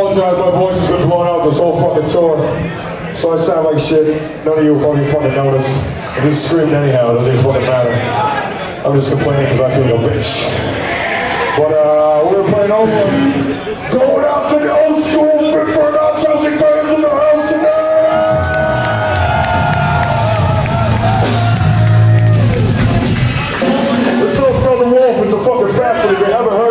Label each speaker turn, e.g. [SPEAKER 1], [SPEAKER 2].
[SPEAKER 1] apologize, my voice has been blown out this whole fucking tour. So I sound like shit. None of you fucking notice. I just screamed anyhow, it doesn't fucking matter. I'm just complaining because I feel like a bitch. But we're playing over. Going out to the old school Bitburn out Chelsea fans in the house tonight! This song's called The Wolf. It's a fucking fast one if you haven't heard.